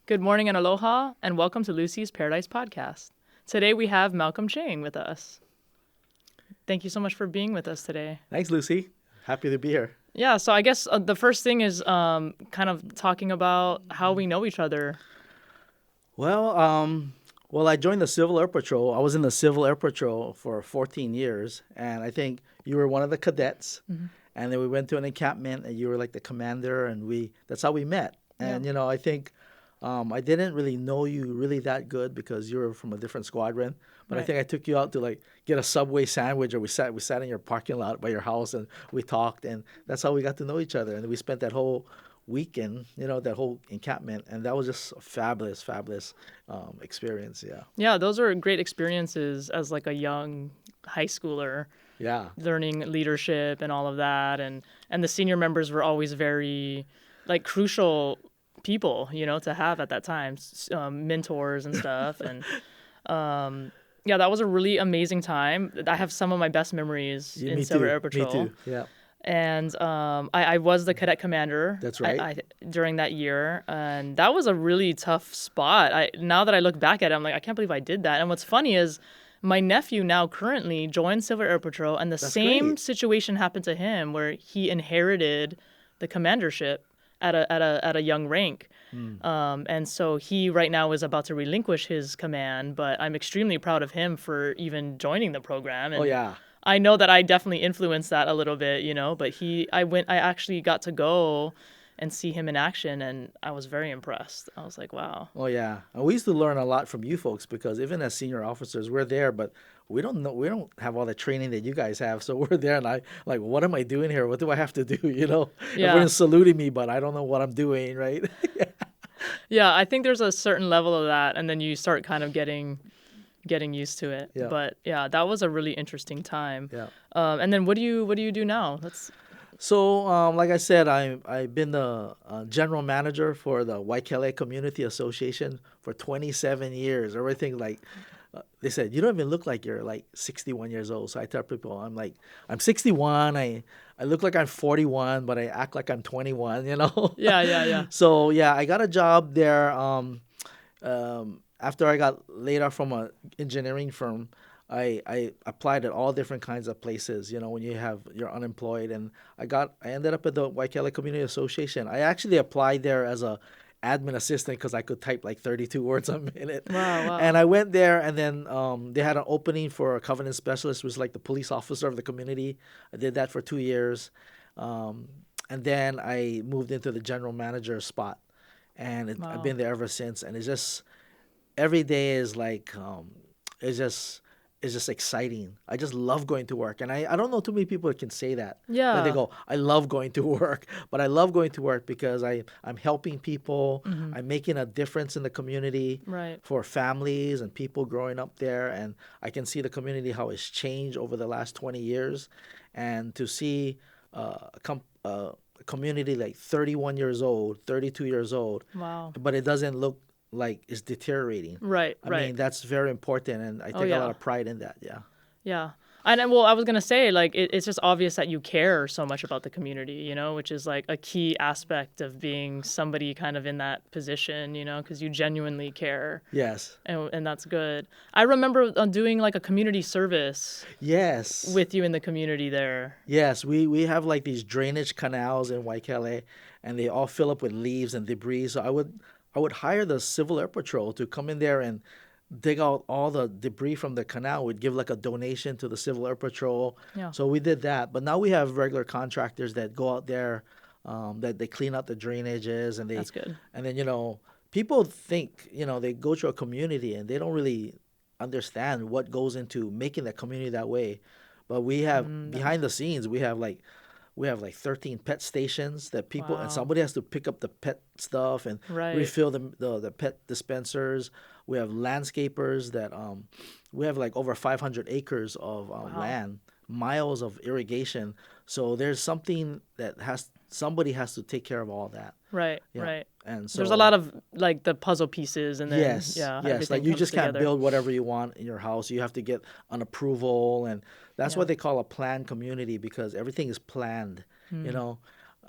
Good morning and aloha, and welcome to Lucy's Paradise Podcast. Today we have Malcolm Ching with us. Thank you so much for being with us today. Thanks, Lucy. Happy to be here. Yeah, so I guess the first thing is kind of talking about how we know each other. Well, well, I joined the Civil Air Patrol. I was in the Civil Air Patrol for 14 years, and I think you were one of the cadets. And then we went to an encampment, and you were like the commander, and that's how we met. And, Yeah. I think I didn't really know you really that good because you were from a different squadron. But I Right. think I took you out to like get a Subway sandwich, or we sat in your parking lot by your house, and we talked, and that's how we got to know each other. And we spent that whole weekend, that whole encampment, and that was just a fabulous, fabulous experience. Yeah, Yeah, those are great experiences as like a young high schooler, yeah, learning leadership and all of that, and the senior members were always very like crucial people, to have at that time, mentors and stuff, and yeah, that was a really amazing time. I have some of my best memories in me Silver too, Air me Patrol. too. Yeah, And I was the cadet commander that's right. during that year, and that was a really tough spot. Now that I look back at it, I'm like, I can't believe I did that. And what's funny is my nephew now currently joined Silver Air Patrol, and the That's same great. situation happened to him, where he inherited the commandership at a young rank. And so he right now is about to relinquish his command, but I'm extremely proud of him for even joining the program. Oh And yeah, I know that I definitely influenced that a little bit, but I actually got to go and see him in action, and I was very impressed. I was like, wow. oh yeah. And we used to learn a lot from you folks because even as senior officers, we're there, but we don't know, we don't have all the training that you guys have. So we're there, and I like, what am I doing here? What do I have to do? Yeah. Everyone's saluting me, but I don't know what I'm doing, right? Yeah, I think there's a certain level of that, and then you start kind of getting used to it. Yeah, But yeah, that was a really interesting time. yeah. And then what do you do now? That's So, like I said, I've been the general manager for the Waikele Community Association for 27 years. Everything like they said, you don't even look like you're like 61 years old. So I tell people, I'm 61. I look like I'm 41, but I act like I'm 21. yeah, yeah, yeah. So yeah, I got a job there. After I got laid off from an engineering firm, I applied at all different kinds of places. When you're unemployed, and I ended up at the Waikele Community Association. I actually applied there as a admin assistant because I could type like 32 words a minute. Wow, And wow. I went there, and then they had an opening for a covenant specialist, which was like the police officer of the community. I did that for 2 years, um, and then I moved into the general manager spot, and I've Wow. been there ever since. And it's just every day is like it's just it's just exciting. I just love going to work, and I don't know too many people that can say that. Like they Yeah. go, I love going to work, but I love going to work because I'm helping people. Hmm. I'm making a difference in the community Right. for families and people growing up there, and I can see the community how it's changed over the last 20 years, and to see a community like 31 years old, 32 years old, Wow. but it doesn't look like it's deteriorating. Right, I right. mean, that's very important, and I Oh take a lot yeah. of pride in that. Yeah. Yeah. And then, well, I was gonna say, like, it's just obvious that you care so much about the community, which is like a key aspect of being somebody kind of in that position, because you genuinely care, Yes. and that's good. I remember doing like a community service Yes. with you in the community there. Yes. We have like these drainage canals in Waikele, and they all fill up with leaves and debris. So I would hire the Civil Air Patrol to come in there and dig out all the debris from the canal. We'd give like a donation to the Civil Air Patrol. Yeah, So we did that. But now we have regular contractors that go out there, that they clean out the drainages, that's good. and then people think they go to a community and they don't really understand what goes into making the community that way. But we have That makes behind the scenes, we have like 13 pet stations that people, and wow. somebody has to pick up the pet stuff and Right. refill the pet dispensers. We have landscapers that we have like over 500 acres of Wow. land, miles of irrigation. So there's somebody has to take care of all that. Right. Yeah. Right. And There's a lot so of like the puzzle pieces, and then yes, yeah, yes, like everything you comes just can't together. build whatever you want in your house. You have to get an approval, and that's Yeah. what they call a planned community because everything is planned, you Hmm. know.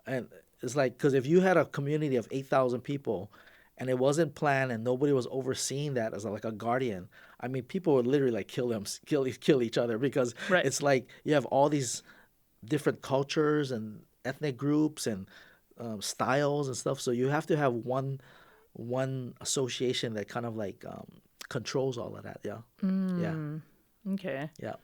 And it's like because if you had a community of 8,000 people, and it wasn't planned, and nobody was overseeing that as like a guardian. I mean, people would literally like kill each other because Right. it's like you have all these different cultures and ethnic groups and styles and stuff. So you have to have one association that kind of like controls all of that. Yeah, yeah, Okay. yeah.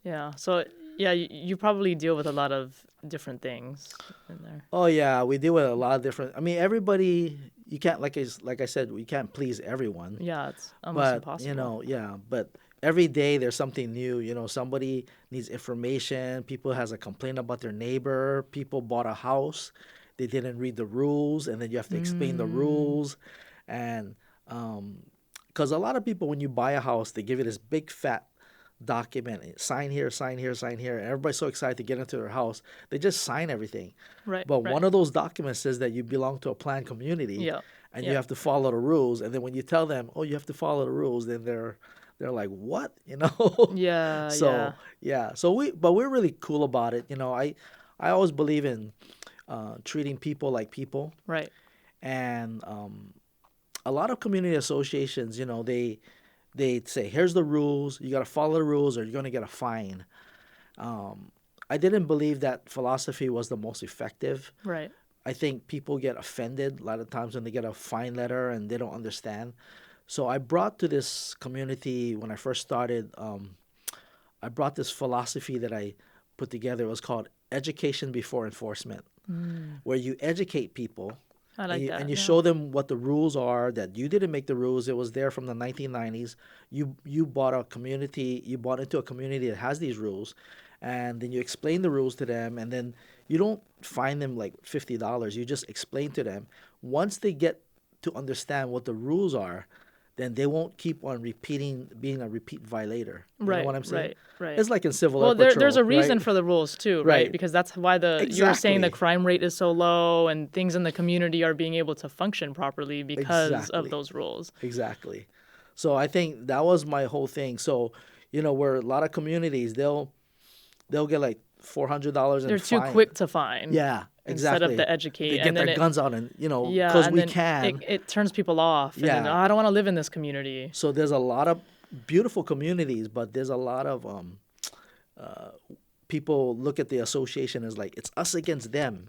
Yeah. So yeah, you probably deal with a lot of different things in there. Oh yeah, we deal with a lot of different. I mean, everybody. You can't like I said, we can't please everyone. Yeah, it's almost But impossible. yeah. But every day there's something new. Somebody needs information. People has a complaint about their neighbor. People bought a house, they didn't read the rules, and then you have to explain the rules, and because a lot of people when you buy a house, they give you this big fat document, sign here, sign here, sign here, and everybody's so excited to get into their house, they just sign everything. Right. But Right. one of those documents says that you belong to a planned community, Yeah. and you Yeah. have to follow the rules. And then when you tell them, "Oh, you have to follow the rules," then they're like, "What?" Yeah. Yeah. So yeah, but we're really cool about it. I always believe in treating people like people, Right. and a lot of community associations, they say, "Here's the rules. You got to follow the rules, or you're going to get a fine." Um, I didn't believe that philosophy was the most effective. Right. I think people get offended a lot of times when they get a fine letter and they don't understand. So I brought to this community when I first started. I brought this philosophy that I put together. It was called education before enforcement, where you educate people I and like you that. Yeah. show them what the rules are, that you didn't make the rules. It was there from the 1990s. You bought you bought into a community that has these rules, and then you explain the rules to them, and then you don't fine them like $50. You just explain to them. Once they get to understand what the rules are, then they won't keep on repeating being a repeat violator. You know Right. what I'm saying? Right. Right. It's like in Civil Air Well, there's Patrol, a reason right? for the rules too, right? Right. Because that's why you were saying the Exactly. crime rate is so low and things in the community are being able to function properly because of Exactly. those rules. Exactly. So I think that was my whole thing. So, where a lot of communities they'll get like $400 in They're too fine. quick to find Yeah, instead of exactly. to educate, They get and their then guns out and yeah, because and we then can. it turns people off, and then Yeah. I don't want to live in this community. So there's a lot of beautiful communities, but there's a lot of people look at the association as like it's us against them.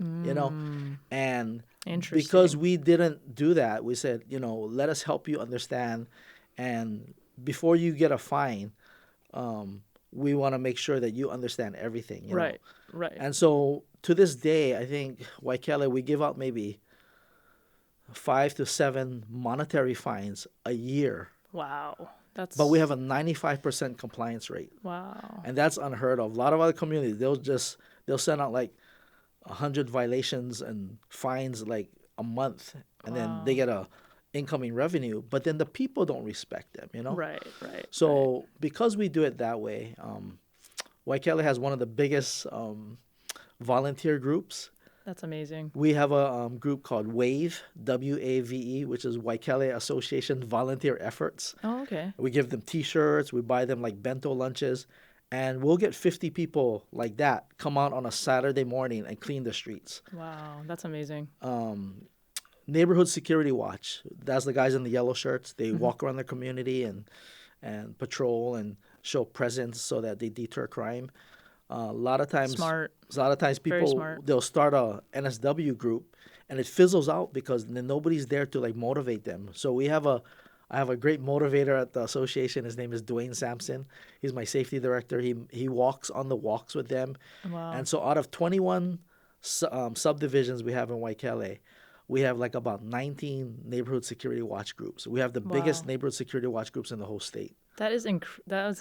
And because Interesting. we didn't do that, we said, let us help you understand, and before you get a fine, we want to make sure that you understand everything. Right. Right. And so to this day, I think Waikele, we give out maybe 5 to 7 monetary fines a year, Wow. That's but we have a 95% compliance rate, wow. and that's unheard of. A lot of other communities, they'll send out like 100 violations and fines like a month, and then they Wow. get a incoming revenue, but then the people don't respect them. Right. Right. Right. So because we do it that way, Waikele has one of the biggest volunteer groups. That's amazing. We have a group called WAVE, WAVE, which is Waikele Association Volunteer Efforts. Oh, okay. We give them T-shirts, we buy them like bento lunches, and we'll get 50 people like that come out on a Saturday morning and clean the streets. Wow. That's amazing. Neighborhood Security Watch, that's the guys in the yellow shirts. They walk around the community and patrol and show presence so that they deter crime. A lot of times, Smart. Very people smart. they'll start a NSW group, and it fizzles out because then nobody's there to like motivate them. So I have a great motivator at the association. His name is Dwayne Sampson. He's my safety director. He walks on the walks with them, Wow. and so out of 21 subdivisions we have in Waikele, we have like about 19 neighborhood security watch groups. We have the biggest Wow. neighborhood security watch groups in the whole state. That was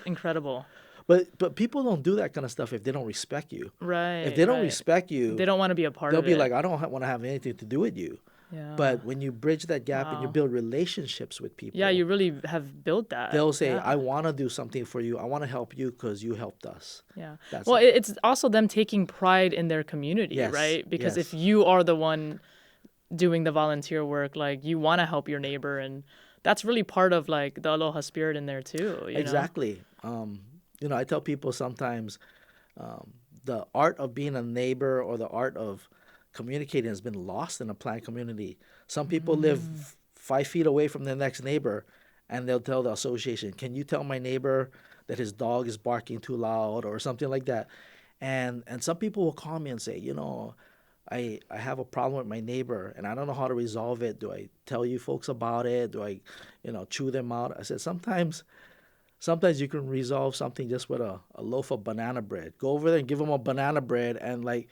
incredible. But people don't do that kind of stuff if they don't respect you. Right. If they don't right. respect you, They don't want to be a part they'll of be it. like, I don't want to have anything to do with you. Yeah. But when you bridge that gap and you Wow. build relationships with people, Yeah, you really have built that. they'll say, Yeah. I want to do something for you. I want to help you because you helped us. Yeah. That's Well, it. it's also them taking pride in their community, Yes, right? Because yes. if you are the one doing the volunteer work, like you want to help your neighbor, and that's really part of like the aloha spirit in there too. You know? Exactly. I tell people sometimes the art of being a neighbor or the art of communicating has been lost in a planned community. Some people live 5 feet away from the next neighbor, and they'll tell the association, "Can you tell my neighbor that his dog is barking too loud or something like that?" And some people will call me and say, I have a problem with my neighbor and I don't know how to resolve it. Do I tell you folks about it? Do I, chew them out? I said sometimes you can resolve something just with a loaf of banana bread. Go over there and give them a banana bread and like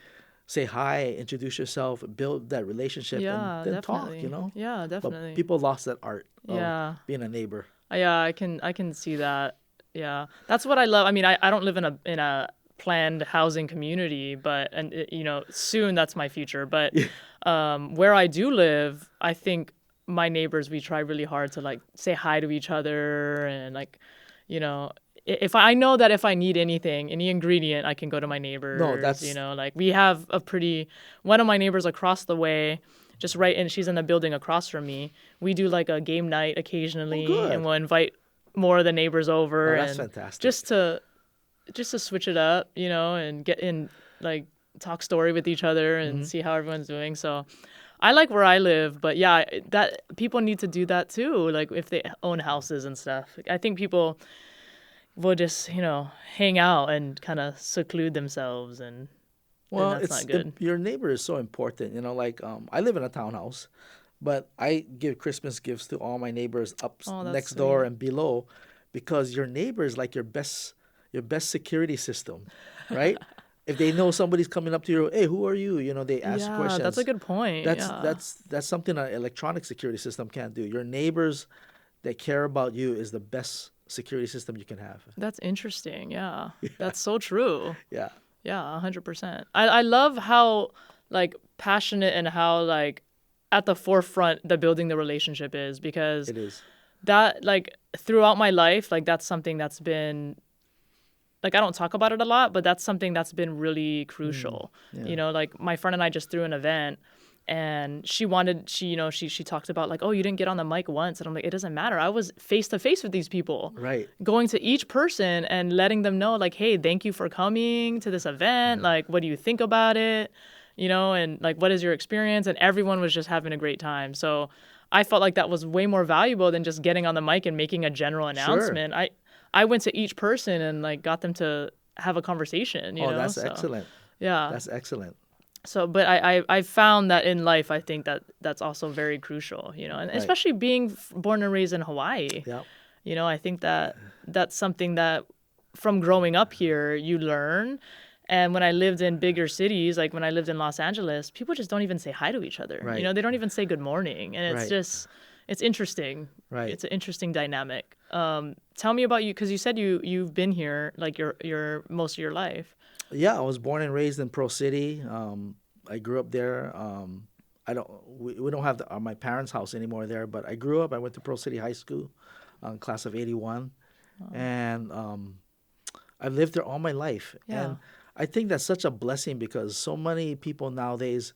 say hi, introduce yourself, build that relationship, and Yeah, then talk. definitely. Yeah, But definitely. people lost that art of Yeah. being a neighbor. Yeah, I can see that. Yeah. That's what I love. I mean, I don't live in a planned housing community, but soon that's my future. But where I do live, I think my neighbors, we try really hard to like say hi to each other and like, you know, if I know that if I need anything, any ingredient, I can go to my No, neighbors, that's like we have one of my neighbors across the way, just right, and she's in the building across from me. We do like a game night oh occasionally, and good. we'll invite more of the neighbors over Oh, that's and fantastic. just to switch it up, and get in like talk story with each other and Hmm. see how everyone's doing. So I like where I live, but yeah, that people need to do that too. Like if they own houses and stuff. I think people will just, hang out and kind of seclude themselves and Well, that's not it, good. your neighbor is so important. Like I live in a townhouse, but I give Christmas gifts to all my neighbors up Oh, that's next door sweet. and below, because your neighbor is like your best security system, right? If they know somebody's coming up to you, hey, who are you? They ask you Yeah, that's a questions. good point. That's Yeah. that's that's something an electronic security system can't do. Your neighbors that care about you is the best security system you can have. That's interesting. Yeah. That's so true. Yeah, Yeah, 100%. I love how like passionate and how like at the forefront the building the relationship is because it is. that like throughout my life, like that's something that's been like I don't talk about it a lot, but that's something that's been really Mm, crucial. yeah. Like my friend and I just threw an event and she talked about like, oh, you didn't get on the mic once. And I'm like, it doesn't matter. I was face to face with these people, Right. going to each person and letting them know like, hey, thank you for coming to this event. Like, what do you think about it? And like, what is your experience? And everyone was just having a great time. So I felt like that was way more valuable than just getting on the mic and making a general Sure. announcement. I went to each person and like got them to have a conversation, Oh, that's so excellent. yeah. That's excellent. So but I found that in life I think that that's also very crucial, and Right. especially being born and raised in Hawaii. Yeah. I think that that's something that from growing up here you learn. And when I lived in bigger cities, like when I lived in Los Angeles, people just don't even say hi to each other. Right. They don't even say good morning. And Right. it's interesting. Right. It's an interesting dynamic. Tell me about you, because you said you've been here like your most of your life. Yeah, I was born and raised in Pro City. I grew up there. We don't have my parents' house anymore there, but I grew up. I went to Pro City High School, class of '81, and I've lived there all my life. Yeah. And I think that's such a blessing because so many people nowadays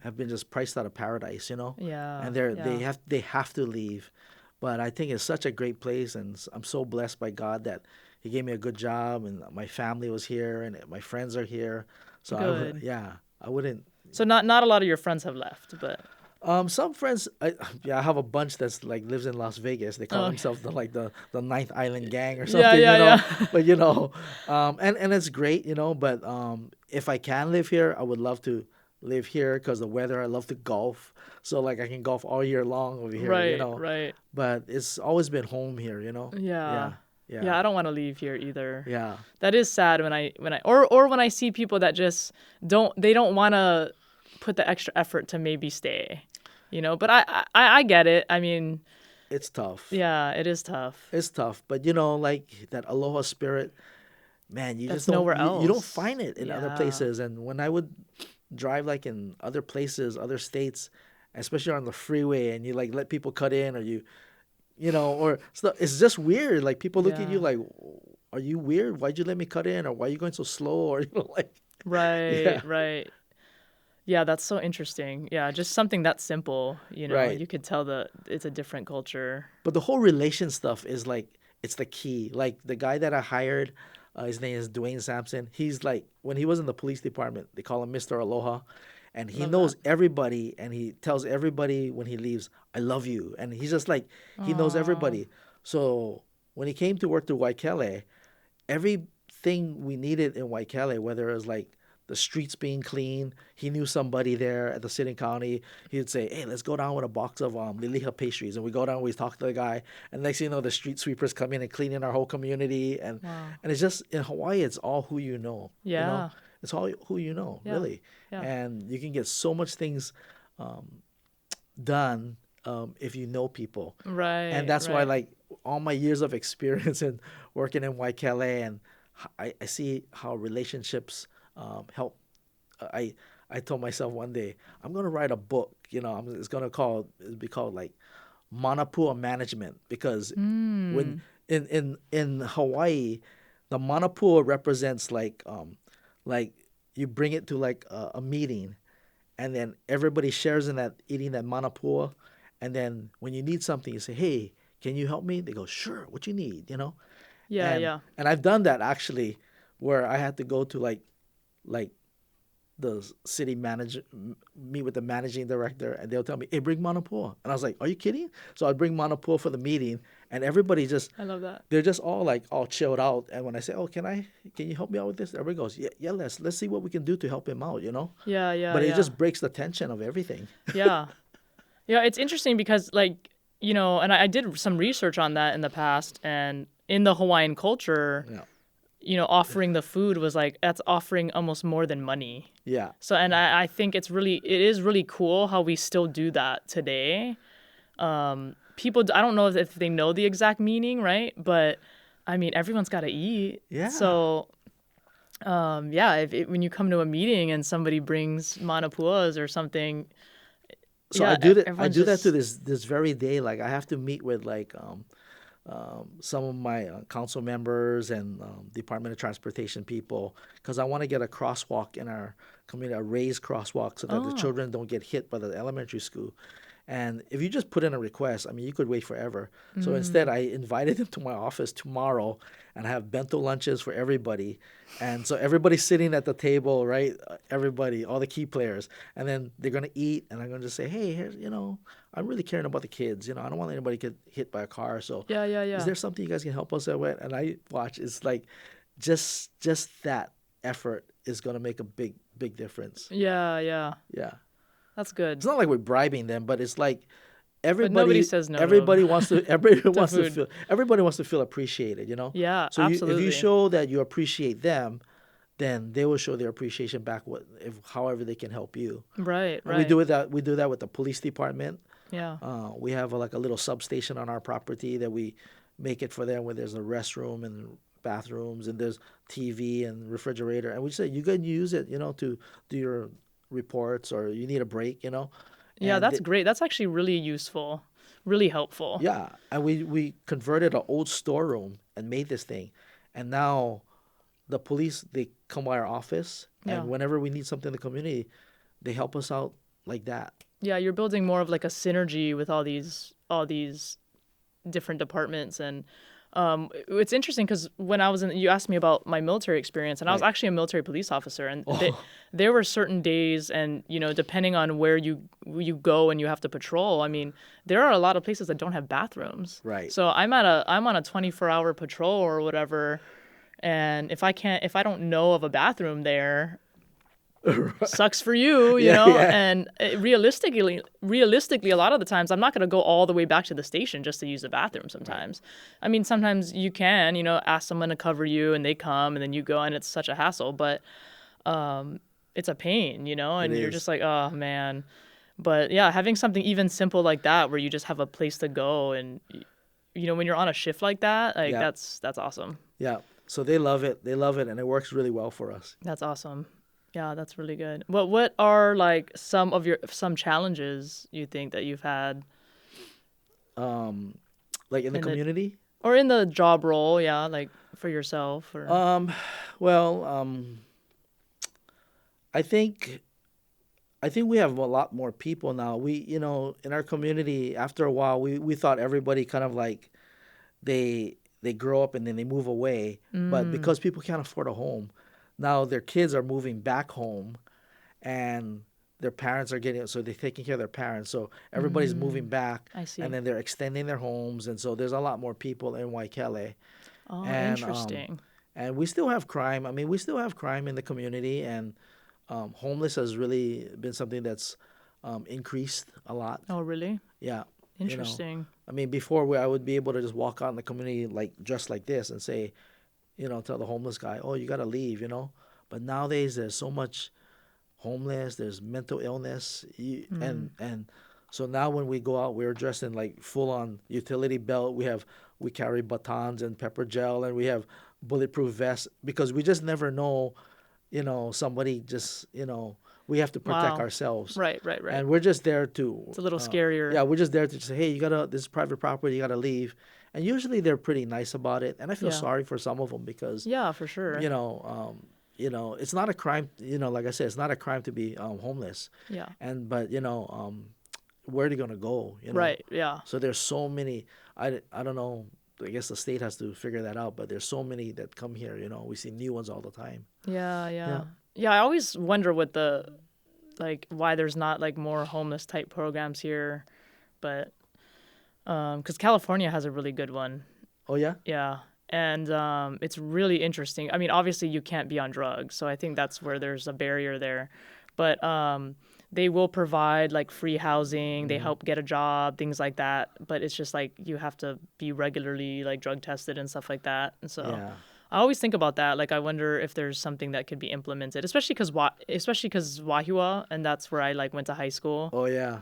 have been just priced out of paradise, Yeah. and Yeah. they have to leave. But I think it's such a great place, and I'm so blessed by God that He gave me a good job, and my family was here, and my friends are here. So Good. yeah, I wouldn't. So not a lot of your friends have left, but Some friends, yeah, I have a bunch that's like lives in Las Vegas. They call oh themselves the Ninth Island Gang or yeah, something, yeah, yeah. But and it's great, But if I can live here, I would love to live here because the weather. I love to golf, so like I can golf all year long over here, Right, right. But it's always been home here, Yeah. Yeah, yeah, Yeah, I don't want to leave here either. yeah. That is sad or when I see people that just don't want to put the extra effort to maybe stay. But I get it. I mean, It's tough. yeah, it is tough. It's tough, but like that aloha spirit, man, you just That's don't nowhere you don't else. find it in other Yeah. places. And when I would drive like in other places, other states, especially on the freeway, and you like let people cut in, or or stuff, it's just weird. Like people look at you Yeah. like, "Are you weird? Why'd you let me cut in? Or why are you going so slow?" Or like, Right, yeah, right. Yeah, that's so interesting. Yeah, just something that simple, right. you could tell that it's a different culture. But the whole relation stuff is like it's the key. Like the guy that I hired, his name is Dwayne Sampson. He's like when he was in the police department, they call him Mr. Aloha, and he Love knows that. everybody, and he tells everybody when he leaves, "I love you," and he's just like he knows Oh, everybody. So when he came to work to Waikele, everything we needed in Waikele, whether it was like the streets being clean, he knew somebody there at the city and county. He'd say, "Hey, let's go down with a box of liliha pastries," and we go down, we talk to the guy, and next thing you know, the street sweepers come in and clean in our whole community, wow. and it's just in Hawaii, it's all who you know, you know, Yeah. it's all who you know, Yeah. really, Yeah. and you can get so much things done if you know people, and Right. that's why Right. like all my years of experience in working in Waikele, and I see how relationships help. I I told myself one day I'm gonna write a book. You know, it'll be called like Manapua Management, because when Hmm. in Hawaii, the Manapua represents like you bring it to like a meeting, and then everybody shares in that eating that manapua, and then when you need something you say, "Hey, can you help me?" They go, "Sure, what you need," you know. Yeah. and Yeah. and I've done that actually, where I had to go to like the city manager, meet with the managing director, and they'll tell me, "Hey, bring manapua," and I was like, "Are you kidding?" So I'd bring manapua for the meeting, and everybody just I love that. they're just all like all chilled out. And when I say, "Oh, can you help me out with this?" Everybody goes, "Yeah, yeah, let's see what we can do to help him out," you know. Yeah. Yeah. But it Yeah. just breaks the tension of everything. Yeah. Yeah. It's interesting because, like, and I did some research on that in the past, and in the Hawaiian culture, Yeah. offering the food was like that's offering almost more than money. Yeah. So, and I think it is really cool how we still do that today. People, I don't know if they know the exact meaning, right? But I mean, everyone's got to eat. Yeah. So, yeah, when you come to a meeting and somebody brings manapuas or something, So I yeah, do that. I everyone's do that to just, this very day. Like I have to meet with like some of my council members and Department of Transportation people, because I want to get a crosswalk in our community, a raised crosswalk, so that the oh, children don't get hit by the elementary school. And if you just put in a request, I mean, you could wait forever. So instead, mm, I invited them to my office tomorrow, and I have bento lunches for everybody. And so everybody's sitting at the table, right? Everybody, all the key players, and then they're gonna eat, and I'm gonna just say, "Hey, here's, I'm really caring about the kids. I don't want anybody to get hit by a car. So, yeah, yeah, is yeah, there something you guys can help us out with?" And I watch. It's like, just that effort is gonna make a big difference. yeah, yeah. Yeah. That's good. It's not like we're bribing them, but it's like But nobody everybody says no everybody wants to to food. everybody wants to feel appreciated. Yeah, So if you absolutely. show that you appreciate them, then they will show their appreciation back however they can help you. Right, And right. we do that with the police department. Yeah. We have like a little substation on our property that we make it for them, where there's a restroom and bathrooms, and there's TV and refrigerator, and we say you can use it, to do your reports, or you need a break. Yeah, And that's great. That's actually really useful, really helpful. yeah, and we converted an old storeroom and made this thing, and now the police, they come by our office, and Yeah. whenever we need something in the community, they help us out like that. Yeah, you're building more of like a synergy with all these different departments. And it's interesting because when I was you asked me about my military experience, and I was Right. actually a military police officer, and Oh, there were certain days, and depending on where you go and you have to patrol, I mean, there are a lot of places that don't have bathrooms. right. So I'm on a 24-hour patrol or whatever, and if I don't know of a bathroom there, sucks for you, Yeah, yeah. and realistically, a lot of the times I'm not going to go all the way back to the station just to use the bathroom. Right. Sometimes, I mean, sometimes you can, ask someone to cover you, and they come, and then you go, and it's such a hassle, but it's a pain, It and you're just is. like, oh man. But yeah, having something even simple like that, where you just have a place to go, and when you're on a shift like that, like Yeah, that's awesome. yeah. So they love it. They love it, and it works really well for us. That's awesome. Yeah, that's really good. What are like some challenges you think that you've had Um, like in the in the community. or in the job role, yeah, like for yourself or Um, well, I think I think we have a lot more people now. In our community, after a while, we thought everybody kind of like they grow up and then they move away. But mm, because people can't afford a home, now their kids are moving back home, and their parents are getting, so they're taking care of their parents. So everybody's moving back, I see. and then they're extending their homes, and so there's a lot more people in Waikele, Oh, and interesting. we still have crime. I mean, we still have crime in the community, and homeless has really been something that's increased a lot. Oh, really? Yeah, you know, Interesting. I mean, before I would be able to just walk out in the community like just like this and say, tell the homeless guy, oh, you got to leave, But nowadays there's so much homeless, there's mental illness, and so now when we go out, we're dressed in like full on utility belt. We carry batons and pepper gel, and we have bulletproof vests because we just never know, somebody just we have to protect Wow. ourselves, Right, right, right. and we're just there to It's a little yeah, scarier. we're just there to say, hey, this is private property, you gotta leave, and usually they're pretty nice about it, and I feel Yeah. sorry for some of them because Yeah, for sure. it's not a crime. Like I said, it's not a crime to be homeless. Yeah. But where are they gonna go? Right. Yeah. So there's so many. I don't know. I guess the state has to figure that out. But there's so many that come here. We see new ones all the time. Yeah, Yeah. yeah. Yeah, I always wonder why there's not like more homeless type programs here, but because California has a really good one. Oh yeah. Yeah. And it's really interesting. I mean, obviously you can't be on drugs, so I think that's where there's a barrier there. But they will provide like free housing, they help get a job, things like that. But it's just like you have to be regularly like drug tested and stuff like that. And so Yeah. I always think about that. Like I wonder if there's something that could be implemented, especially because Wahua, and that's where I like went to high school. Oh yeah.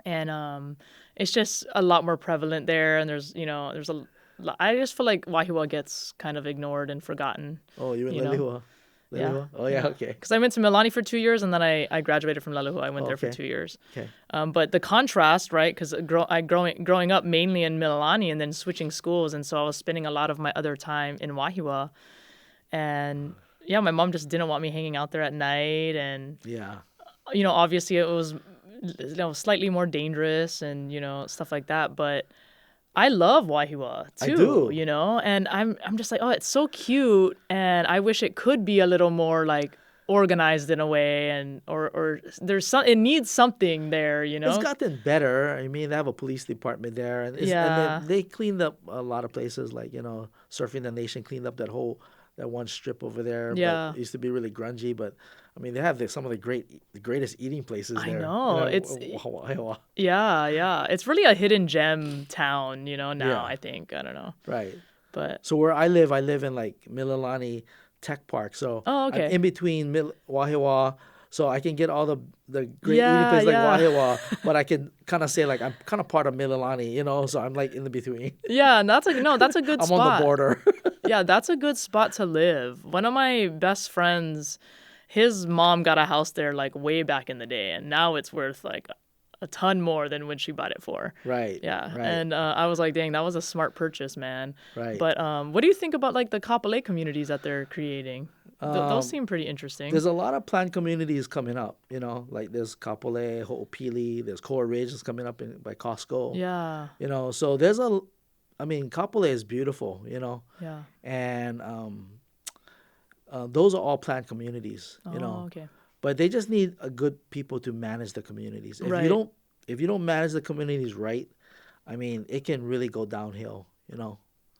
And it's just a lot more prevalent there. And I just feel like Wahua gets kind of ignored and forgotten. Oh, you in You know? Lelihua? Yeah. Lelihua? Oh yeah. Okay. Because I went to Milani for 2 years, and then I graduated from Lalehua. I went there for Okay. 2 years. Okay. But the contrast, right? Because growing up mainly in Mililani and then switching schools, and so I was spending a lot of my other time in Wahua. And yeah, my mom just didn't want me hanging out there at night, and Yeah. obviously it was slightly more dangerous and stuff like that. But I love Waihua too, I do. and I'm just like, oh, it's so cute, and I wish it could be a little more like organized in a way, and or it needs something there, It's gotten better. I mean, they have a police department there, and Yeah. then they cleaned up a lot of places, like Surfing the Nation cleaned up that one strip over there. Yeah. But it used to be really grungy, but I mean, they have some of the greatest eating places I there. know, yeah, it's really a hidden gem town, now. Yeah. I think, I don't know, Right. but So where I live in like Mililani Tech Park. So Oh, I'm okay. in between Wahiawa, so I can get all the great eating Yeah, places like yeah. Wahiawa, but I can kind of say like I'm kind of part of Mililani, so I'm like in the between. yeah, and that's a good I'm spot. on the border. Yeah, that's a good spot to live. One of my best friends, his mom got a house there like way back in the day, and now it's worth like a ton more than when she bought it for. Right. Yeah, Right. and I was like, dang, that was a smart purchase, man. Right. But what do you think about like the Kapolei communities that they're creating? Those seem pretty interesting. There's a lot of planned communities coming up, like there's Kapolei, Ho'opili, there's Koa Ridge is coming up by Costco. Yeah, So I mean, Kapolei is beautiful, yeah. and those are all planned communities, Oh, okay. but they just need a good people to manage the communities. Right. If you don't manage the communities right, I mean, it can really go downhill,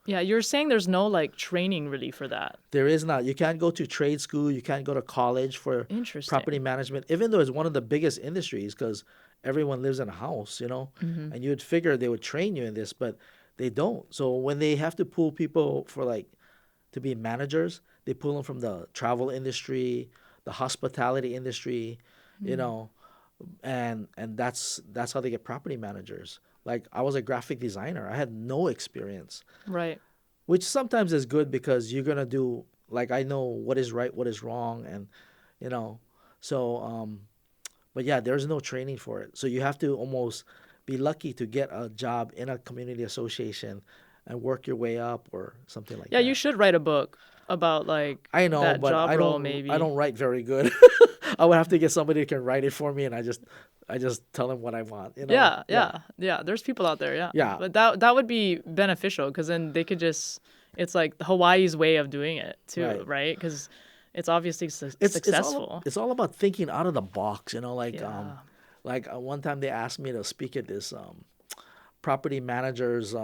Yeah, you're saying there's no like training really for that. There is not. You can't go to trade school. You can't go to college for Interesting. property management, even though it's one of the biggest industries because everyone lives in a house, Mm-hmm. and you would figure they would train you in this, but they don't. So when they have to pull people to be managers, they pull them from the travel industry, the hospitality industry, and that's how they get property managers. Like I was a graphic designer. I had no experience. Right. Which sometimes is good because you're gonna do like I know what is right, what is wrong, and so but yeah, there's no training for it. So you have to almost be lucky to get a job in a community association and work your way up or something like Yeah, that. you should write a book about like I know, that but job I role don't maybe. I don't write very good. I would have to get somebody who can write it for me, and I just tell them what I want. Yeah. There's people out there, yeah. Yeah. But that would be beneficial because then they could just, it's like Hawaii's way of doing it too, Right. right? Because it's obviously successful. It's all about thinking out of the box, Yeah. one time they asked me to speak at this property managers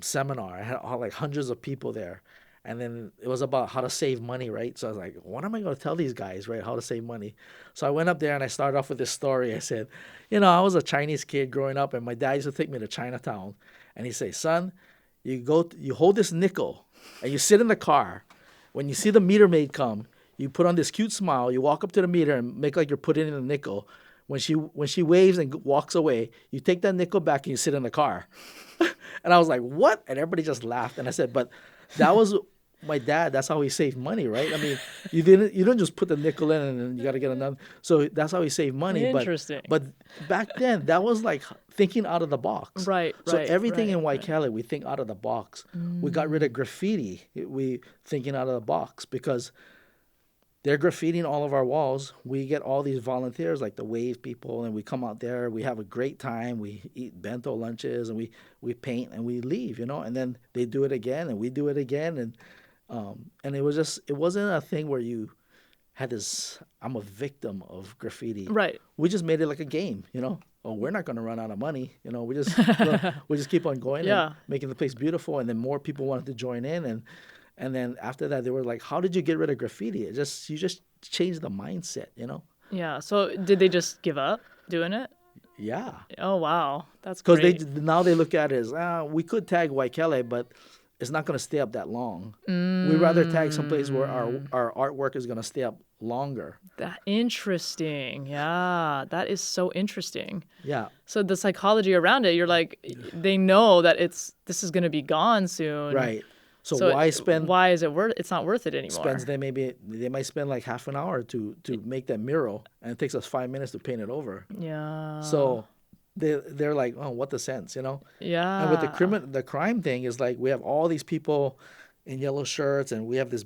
seminar. I had like hundreds of people there. And then it was about how to save money, right? So I was like, what am I going to tell these guys, right? How to save money. So I went up there and I started off with this story. I said, I was a Chinese kid growing up and my dad used to take me to Chinatown. And he'd say, son, you hold this nickel and you sit in the car. When you see the meter maid come, you put on this cute smile, you walk up to the meter and make like you're putting in a nickel. When she waves and walks away, you take that nickel back and you sit in the car. And I was like, what? And everybody just laughed. And I said, but that was my dad. That's how he saved money, right? I mean, you don't just put the nickel in and then you got to get another. So that's how he saved money. Interesting. But back then, that was like thinking out of the box. Right. So right, everything in right. Waikele, we think out of the box. We got rid of graffiti. We thinking out of the box because they're graffitiing all of our walls. We get all these volunteers like the wave people, and we come out there. We have a great time. We eat bento lunches, and we paint, and we leave, And then they do it again, and we do it again, and it wasn't a thing where you had this. I'm a victim of graffiti. Right. We just made it like a game, Oh, we're not going to run out of money, We just we just keep on going, Yeah. and making the place beautiful, and then more people wanted to join in, and then after that, they were like, "How did you get rid of graffiti?" You just changed the mindset, Yeah. So did they just give up doing it? Yeah, Oh wow, that's because great. now they look at it as we could tag Waikele, but it's not going to stay up that long. We'd rather tag someplace where our artwork is going to stay up longer. That interesting. Yeah, that is so interesting. Yeah, So the psychology around it, you're like, they know that this is going to be gone soon. right. So So why spend? Why is it worth? It's not worth it anymore. They might spend like half an hour to make that mural, and it takes us 5 minutes to paint it over. Yeah. So they're like, oh, what the sense, Yeah. And with the crime thing is like we have all these people in yellow shirts, and we have this,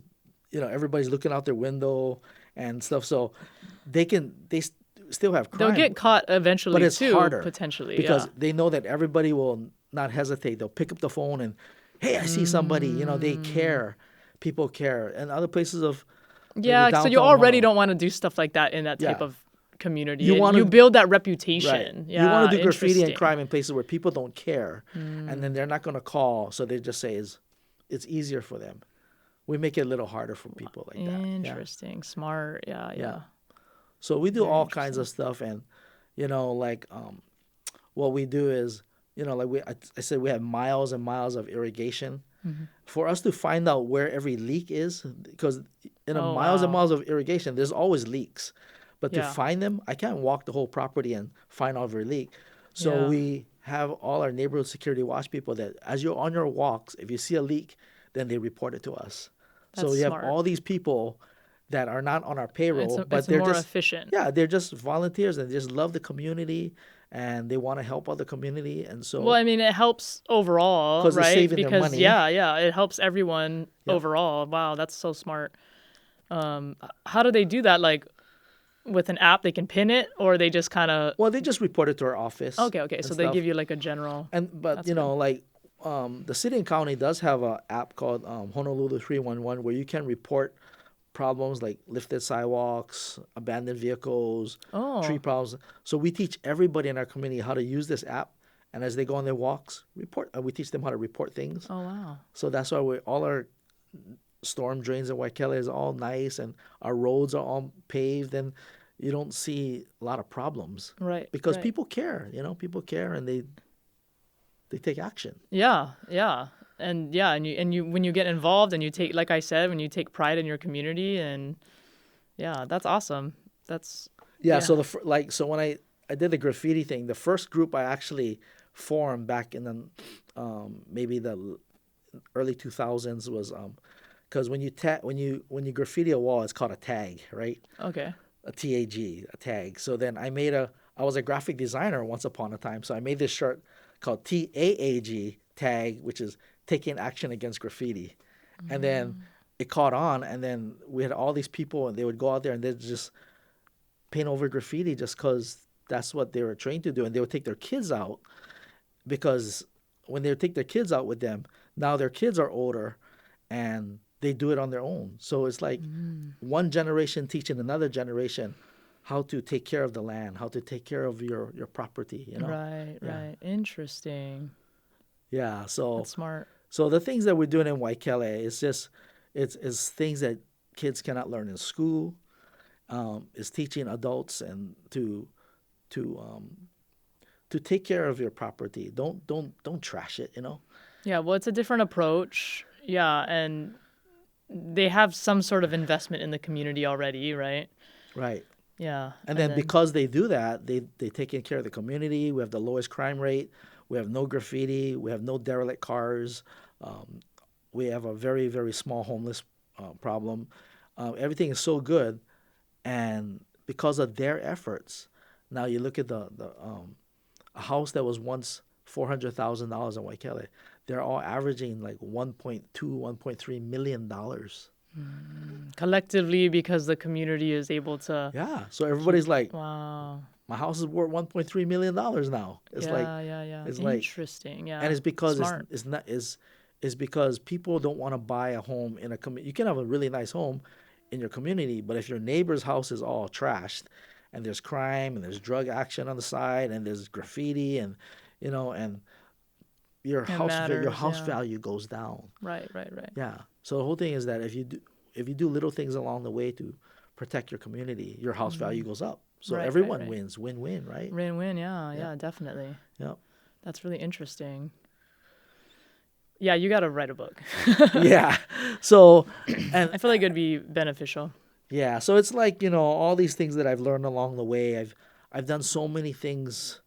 everybody's looking out their window and stuff. So they still have crime. They'll get caught eventually but it's too, harder potentially. because they know that everybody will not hesitate. They'll pick up the phone and, hey, I see somebody. They care. People care. And other places of Yeah. So you downtown already Honolulu. don't want to do stuff like that in that type Yeah. of community. You And wanna- you build that Right. reputation. Yeah. You want to do graffiti and interesting. crime in places where people don't care, and then they're not going to call. So they just say it's easier for them. We make it a little harder for people like that. Yeah. Interesting. Smart. Yeah. Yeah. So we do all kinds of stuff, and what we do is I said we have miles and miles of irrigation. For us to find out where every leak is, because in Oh, miles and wow. miles of irrigation, there's always leaks. But to Yeah. find them, I can't walk the whole property and find every leak. So Yeah. we have all our neighborhood security watch people that as you're on your walks, if you see a leak, then they report it to us. So That's you smart. have all these people that are not on our payroll, but It's they're more just efficient. yeah, they're just volunteers and they just love the community and they want to help other community, and so Well, I mean, it helps overall, 'Cause it's right? saving their Because money. yeah, it helps everyone overall. Wow, that's so smart. How do they do that? Like with an app, they can pin it, or they just kind of well, they just report it to our office. okay. and So they stuff. give you like a general. But That's like the city and county does have an app called Honolulu 311 where you can report problems like lifted sidewalks, abandoned vehicles, Oh. tree problems. So we teach everybody in our community how to use this app, and as they go on their walks, we teach them how to report things. Oh wow. So that's why all our storm drains in Waikele is all nice, and our roads are all paved, and you don't see a lot of problems Right. because right. people care. People care, and they take action. Yeah. And you when you get involved and you take, like I said, when you take pride in your community, and yeah, that's awesome. That's Yeah. So so when I did the graffiti thing, the first group I actually formed back in the maybe the early 2000s was because when you graffiti a wall, it's called a tag, right? okay. A TAG, a tag. So then I was a graphic designer once upon a time, so I made this shirt called TAAG tag, which is taking action against graffiti. And then it caught on, and then we had all these people, and they would go out there and they'd just paint over graffiti just because that's what they were trained to do. And they would take their kids out because when they would take their kids out with them, now their kids are older and they do it on their own. So it's like one generation teaching another generation how to take care of the land, how to take care of your property, you know? Right, Yeah. right. Interesting. Yeah. So That's smart. so the things that we're doing in Waikele is just it's things that kids cannot learn in school. Is teaching adults and to to take care of your property. Don't trash it, you know? Yeah, well, it's a different approach. Yeah, and they have some sort of investment in the community already, right? Right. Yeah, And and then then because they do that, they taking care of the community. We have the lowest crime rate. We have no graffiti. We have no derelict cars. Um, we have a very very small homeless problem. Everything is so good, and because of their efforts, now you look at the a house that was once $400,000 in Waikele, they're all averaging like 1.2, $1.3 million. collectively because the community is able to Yeah, so keep. everybody's like, Wow. my house is worth $1.3 million now. It's like, Yeah, yeah, yeah. it's like, Interesting. and Yeah. it's because Smart. it's not is because people don't want to buy a home in a community. You can have a really nice home in your community, but if your neighbor's house is all trashed, and there's crime and there's drug action on the side and there's graffiti and and It your matters. house Yeah. value goes down. Right, right, right. Yeah. So the whole thing is that if you do little things along the way to protect your community, your house value goes up. So Right, right, everyone right. wins, win-win, right? Win-win. Yeah, Yeah. yeah, definitely. Yeah. That's really interesting. Yeah, you got to write a book. Yeah. So and I feel like it'd be beneficial. yeah, so it's like, all these things that I've learned along the way. I've done so many things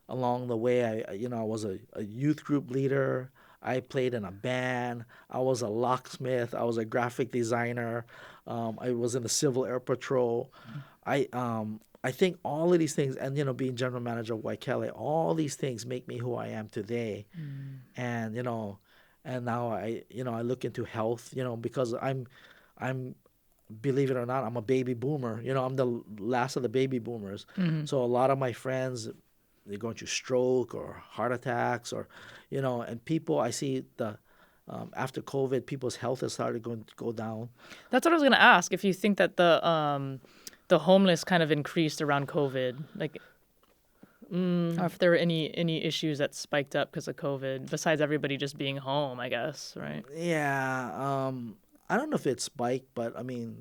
along the way. I was a youth group leader. I played in a band. I was a locksmith. I was a graphic designer. I was in the Civil Air Patrol. I think all of these things, and being general manager of Waikele, all these things make me who I am today. And and now I look into health. Because I'm believe it or not, I'm a baby boomer. I'm the last of the baby boomers. So a lot of my friends, they're going through stroke or heart attacks or, and people I see after COVID, people's health has started going to go down. That's what I was gonna ask. If you think that the homeless kind of increased around COVID, like, or if there were any issues that spiked up because of COVID, besides everybody just being home, I guess, right? Yeah, I don't know if it's spiked, but I mean,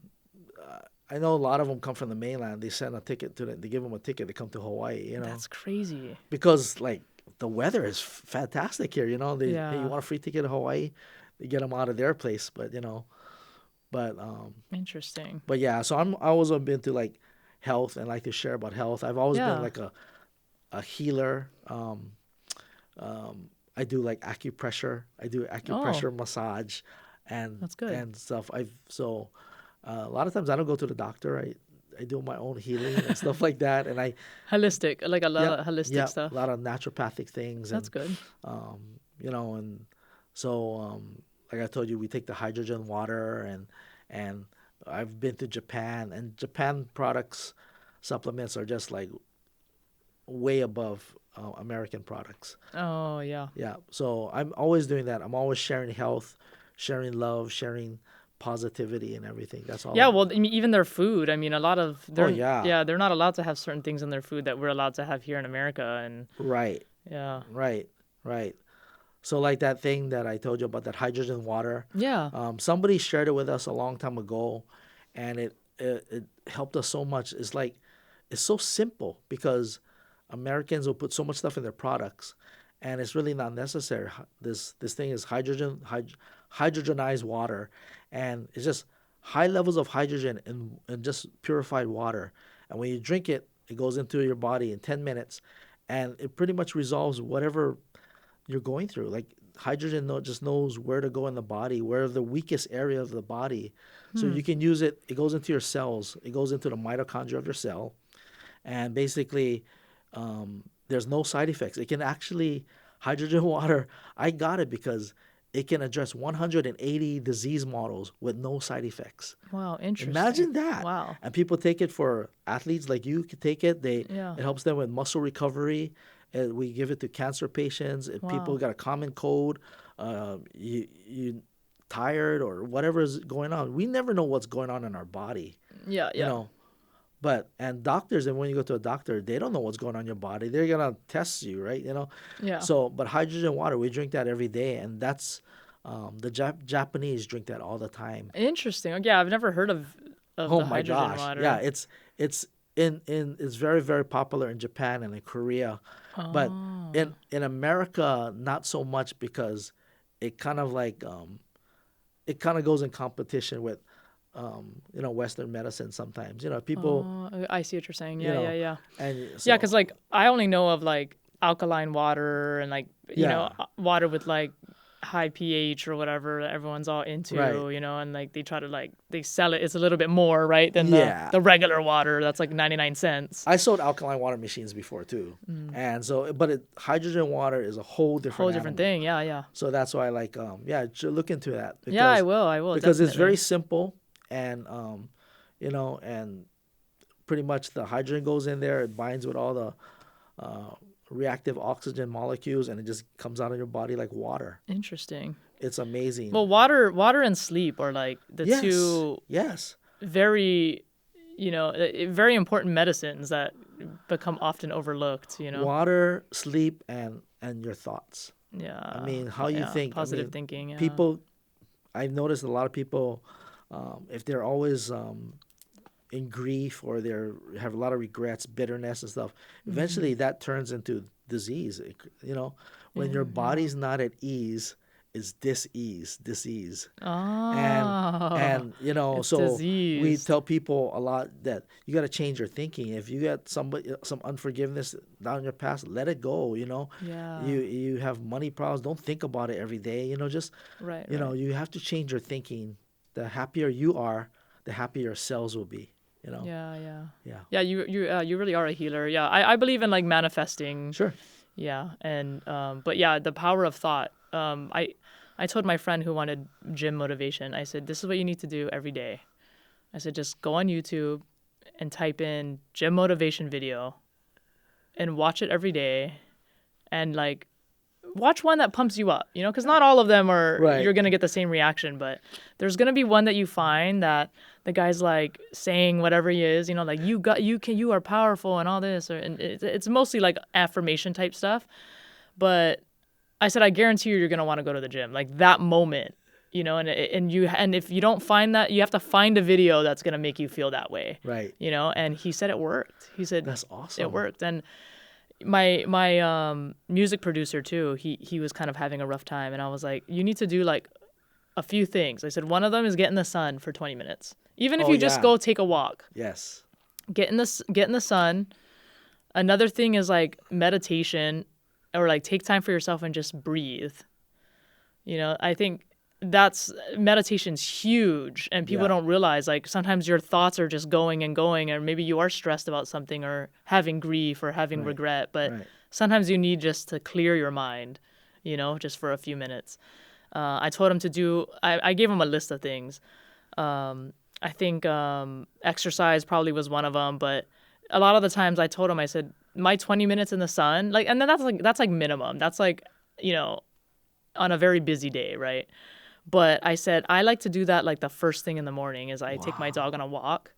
I know a lot of them come from the mainland. They send a ticket to them. They give them a ticket to come to Hawaii. That's crazy. Because like the weather is fantastic here. Hey, you Yeah. want a free ticket to Hawaii? They get them out of their place, but but Interesting. but yeah. So I always been to like health and like to share about health. I've always been Yeah. like a healer. I do like acupressure. I do Oh, acupressure massage, and that's good. stuff. A lot of times I don't go to the doctor. I do my own healing and stuff like that. And Holistic, like a yep, lot of holistic yep, a stuff. lot of naturopathic things, That's good. um, and so like I told you, we take the hydrogen water, and I've been to Japan, and Japan products, supplements are just like way above American products. Oh, yeah. Yeah, so I'm always doing that. I'm always sharing health, sharing love, sharing positivity, and everything. That's all. Yeah, well, I mean, even their food. I mean, a lot of Oh they're yeah, yeah, they're not allowed to have certain things in their food that we're allowed to have here in America, and right, yeah, right, right. So like that thing that I told you about, that hydrogen water, yeah. somebody shared it with us a long time ago, and it helped us so much. It's so simple because Americans will put so much stuff in their products, and it's really not necessary. This thing is hydrogenized water, and it's just high levels of hydrogen in just purified water. And when you drink it, it goes into your body in 10 minutes, and it pretty much resolves whatever you're going through. Like hydrogen just knows where to go in the body, where the weakest area of the body. So you can use it. It goes into your cells. It goes into the mitochondria of your cell, and basically, there's no side effects. It can actually hydrogen water. I got it because it can address 180 disease models with no side effects. Wow, interesting. Imagine that. Wow. And people take it for athletes like you could take it. Yeah. It helps them with muscle recovery. We give it to cancer patients. If people Wow. got a common cold, you tired or whatever is going on. We never know what's going on in our body, Yeah, you yeah, know. And doctors, and when you go to a doctor, they don't know what's going on in your body. They're gonna test you, right? yeah. So, but hydrogen water, we drink that every day, and that's the Japanese drink that all the time. Interesting. Yeah, I've never heard of Oh the my hydrogen gosh, yeah, water. it's it's very very popular in Japan and in Korea, but Oh, in America not so much because it kind of like it kind of goes in competition with Western medicine sometimes. People, I see what you're saying. you Yeah, yeah, know, yeah. and Yeah, because so like I only know of like alkaline water and like yeah, water with like high pH or whatever that everyone's all right. into, and like they try to like they sell it. It's a little bit more, right, than Yeah, the regular water that's like 99 cents. I sold alkaline water machines before too, and so but hydrogen water is a whole different Whole different animal. thing. Yeah, yeah. So that's why, like, yeah, look into that Yeah, I will. I will because it's very definitely. simple, and and pretty much the hydrogen goes in there, it binds with all the uh, reactive oxygen molecules, and it just comes out of your body like water. Interesting. It's amazing. Well, water and sleep are like the Yes, two yes. very, very important medicines that become often overlooked. Water, sleep, and your thoughts. I Yeah. mean, how you Yeah. think. I Positive mean, thinking. Yeah. people. I've noticed a lot of people, if they're always in grief or they have a lot of regrets, bitterness and stuff, Hmm. eventually that turns into disease. When your Yeah. body's not at ease, is disease. And Oh, it's so we diseased. tell people a lot that you got to change your thinking. If you got some unforgiveness down in your past, let it go. Yeah. You have money problems, don't think about it every day. Just Right. Right. you have to change your thinking. The happier you are, the happier your cells will be. Yeah. Yeah. Yeah. Yeah. You really are a healer. Yeah. I believe in like manifesting. Sure. Yeah. And but yeah, the power of thought. I told my friend who wanted gym motivation. I said, this is what you need to do every day. I said, just go on YouTube and type in gym motivation video and watch it every day and like watch one that pumps you up, because not all of them are Right. you're going to get the same reaction, but there's going to be one that you find that the guy's like saying whatever he is, like you are powerful and all this and it's mostly like affirmation type stuff. But I said I guarantee you're going to want to go to the gym. Like that moment, and if you don't find that, you have to find a video that's going to make you feel that way. Right. And he said it worked. He said That's it awesome. worked. And my music producer too, he was kind of having a rough time, and I was like, you need to do like a few things. I said one of them is get in the sun for 20 minutes. Even if Oh you just yeah. go take a walk, Yes. get in the sun. Another thing is like meditation, or like take time for yourself and just breathe. I think that's meditation's huge, and people Yeah. don't realize like sometimes your thoughts are just going and going, or maybe you are stressed about something or having grief or having Right. regret, but Right. sometimes you need just to clear your mind, just for a few minutes. I told him to do. I gave him a list of things. I think exercise probably was one of them, but a lot of the times I told him, I said my 20 minutes in the sun, like, and then that's like minimum. That's like, on a very busy day, right? But I said I like to do that like the first thing in the morning is I take my dog Wow. on a walk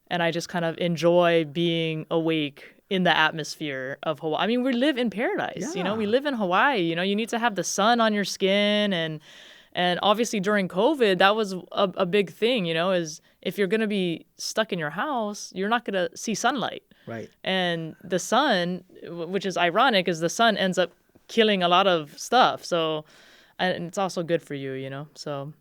and I just kind of enjoy being awake in the atmosphere of Hawaii. I mean, we live in paradise, we Yeah. live in Hawaii, you need to have the sun on your skin and obviously during COVID, that was a big thing, is if you're going to be stuck in your house, you're not going to see sunlight. Right. And the sun, which is ironic, is the sun ends up killing a lot of stuff. So, and it's also good for you, So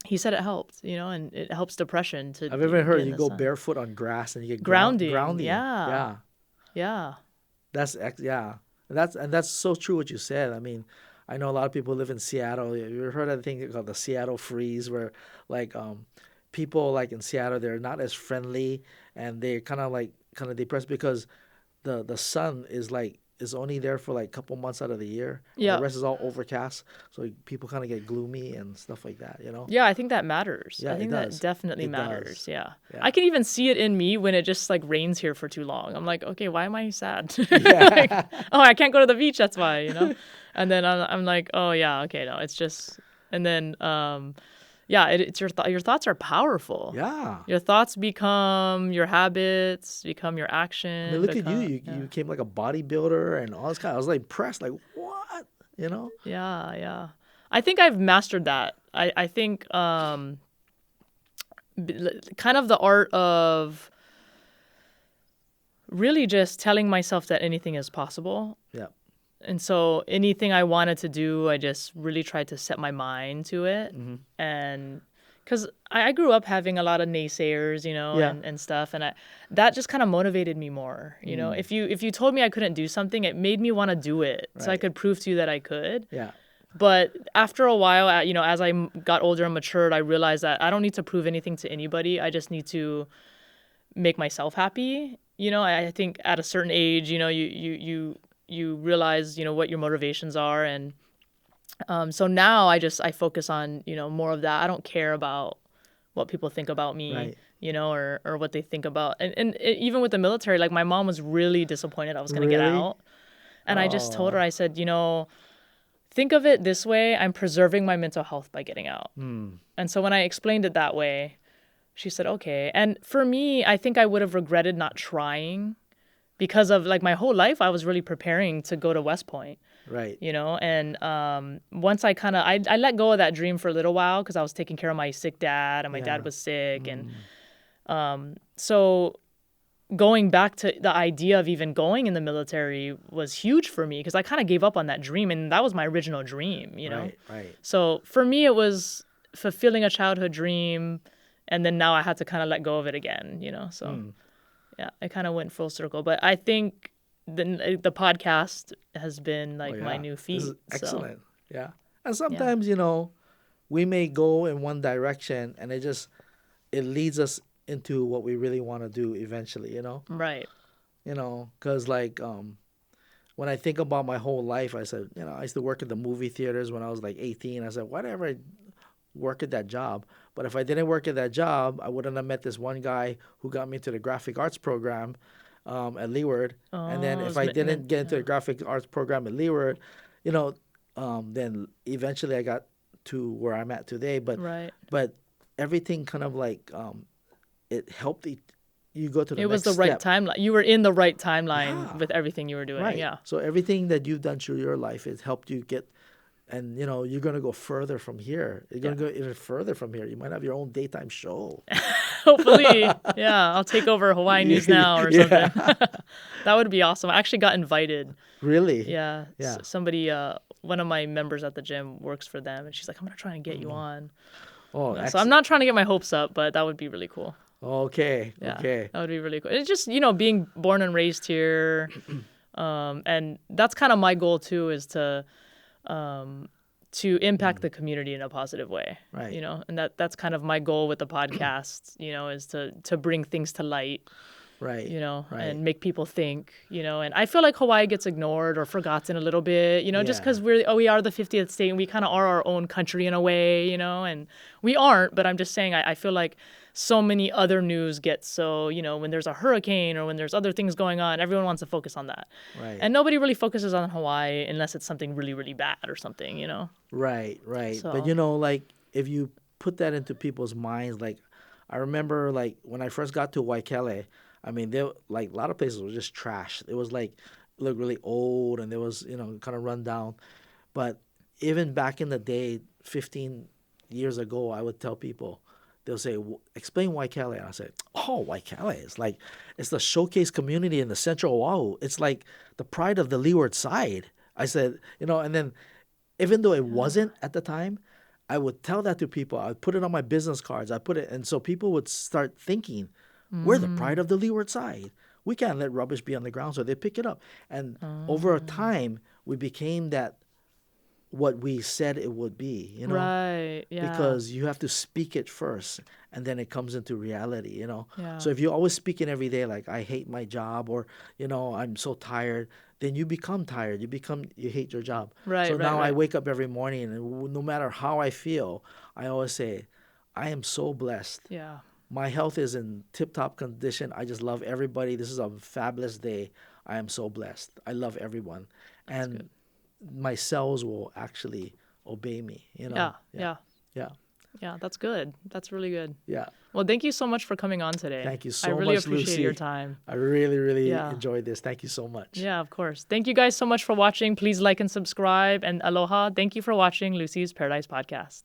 he said it helped, and it helps depression to I've even get heard in you the go sun. barefoot on grass and you get Grounding, grounding. yeah, Yeah. yeah, Yeah. That's so true what you said. I mean, I know a lot of people live in Seattle. You ever heard of the thing called the Seattle freeze where like people like in Seattle they're not as friendly and they're kind of depressed because the sun is only there for like a couple months out of the year and the yeah, rest is all overcast. So people kind of get gloomy and stuff like that, yeah. I think that matters. Yeah, I it think that does. definitely It matters. does. Yeah, Yeah. I can even see it in me when it just like rains here for too long. I'm like, okay, why am I sad? Like, Yeah. oh, I can't go to the beach. That's why. And then I'm like, oh yeah, okay, no, it's just And then, yeah, it's your thoughts are powerful. Yeah. Your thoughts become your habits, become your I mean, action, look at you. become You yeah, became like a bodybuilder and all this kind. I was like impressed. Like what? You know? yeah, yeah. I think I've mastered that. I think kind of the art of really just telling myself that anything is possible. Yeah. And so anything I wanted to do, I just really tried to set my mind to it. Mm-hmm. And because I grew up having a lot of naysayers, Yeah. and stuff. And that just kind of motivated me more. If you told me I couldn't do something, it made me want to do it. So I Right. could prove to you that I could. Yeah. But after a while, as I got older and matured, I realized that I don't need to prove anything to anybody. I just need to make myself happy. I think at a certain age, you realize, what your motivations are. And so now I focus on, more of that. I don't care about what people think about me, Right. or what they think about. And even with the military, like my mom was really disappointed I was going to get Really? out. And I just told her, Oh. I said, think of it this way. I'm preserving my mental health by getting out. Hmm. And so when I explained it that way, she said, okay. And for me, I think I would have regretted not trying because of like my whole life, I was really preparing to go to West Point, Right. and once I let go of that dream for a little while because I was taking care of my sick dad and my dad Yeah. was sick. And Mm. so going back to the idea of even going in the military was huge for me because I kind of gave up on that dream and that was my original dream. Right. Right. So for me, it was fulfilling a childhood dream. And then now I had to kind of let go of it again. So Mm. yeah, it kind of went full circle. But I think the podcast has been Oh like my yeah. new This is feat. So excellent. Yeah. And yeah, sometimes, we may go in one direction and it leads us into what we really want to do eventually. right. Because like when I think about my whole life, I said, I used to work at the movie theaters when I was like 18. I said, whatever, I work at that job. But if I didn't work at that job, I wouldn't have met this one guy who got me into the graphic arts program at Leeward. And then Oh, it if was I didn't get into the yeah, graphic arts program at Leeward, you know, then eventually I got to where I'm at today. But right. but everything kind of like it helped you go to the It was next the right step. timeline. You were in the right timeline Yeah, with everything you were doing. right. Yeah. So everything that you've done through your life has helped you get, and you're gonna go further from here. You're Yeah. gonna go even further from here. You might have your own daytime show. Hopefully, yeah, I'll take over Hawaii News Now or something. Yeah, That would be awesome. I actually got invited. really. Yeah, Yeah. somebody, one of my members at the gym works for them, and she's like, "I'm gonna try and get you on." Oh, So I'm not trying to get my hopes up, but that would be really cool. okay. Yeah, Okay. that would be really cool. It's just being born and raised here, and that's kind of my goal too, is to impact the community in a positive way. Right. And that's kind of my goal with the podcast. Is to bring things to light. Right. Right. And make people think. And I feel like Hawaii gets ignored or forgotten a little bit. Just Yeah. because we are the 50th state and we kind of are our own country in a way. And we aren't. But I'm just saying I feel like so many other news gets so, when there's a hurricane or when there's other things going on, everyone wants to focus on that. Right. And nobody really focuses on Hawaii unless it's something really, really bad or something, Right. Right. But So, like if you put that into people's minds, like I remember like when I first got to Waikele, I mean there like a lot of places were just trash. It was like looked really old and there was kind of run down. But even back in the day, 15 years ago, I would tell people, they'll say, explain Waikele. And I say, oh, Waikele. It's the showcase community in the central Oahu. It's like the pride of the leeward side. I said, and then even though it wasn't at the time, I would tell that to people. I would put it on my business cards. I put it, and so people would start thinking, we're the pride of the leeward side. We can't let rubbish be on the ground, so they pick it up. And over a time, we became that what we said it would be. right. Yeah. Because you have to speak it first and then it comes into reality. Yeah. So if you're always speaking every day like I hate my job or I'm so tired, then you become tired, you hate your job. Right, So right, now I right. wake up every morning and no matter how I feel, I always say I am so blessed. Yeah. My health is in tip-top condition. I just love everybody. This is a fabulous day. I am so blessed. I love everyone. That's And good. my cells will actually obey me. Yeah, yeah, yeah, yeah. That's good. That's really good. yeah. Well, thank you so much for coming on today. Thank you I so really much, appreciate your Lucy. time. I really, really Yeah. enjoyed this. Thank you so much. Yeah, of course. Thank you guys so much for watching. Please like and subscribe. And aloha. Thank you for watching Lucy's Paradise Podcast.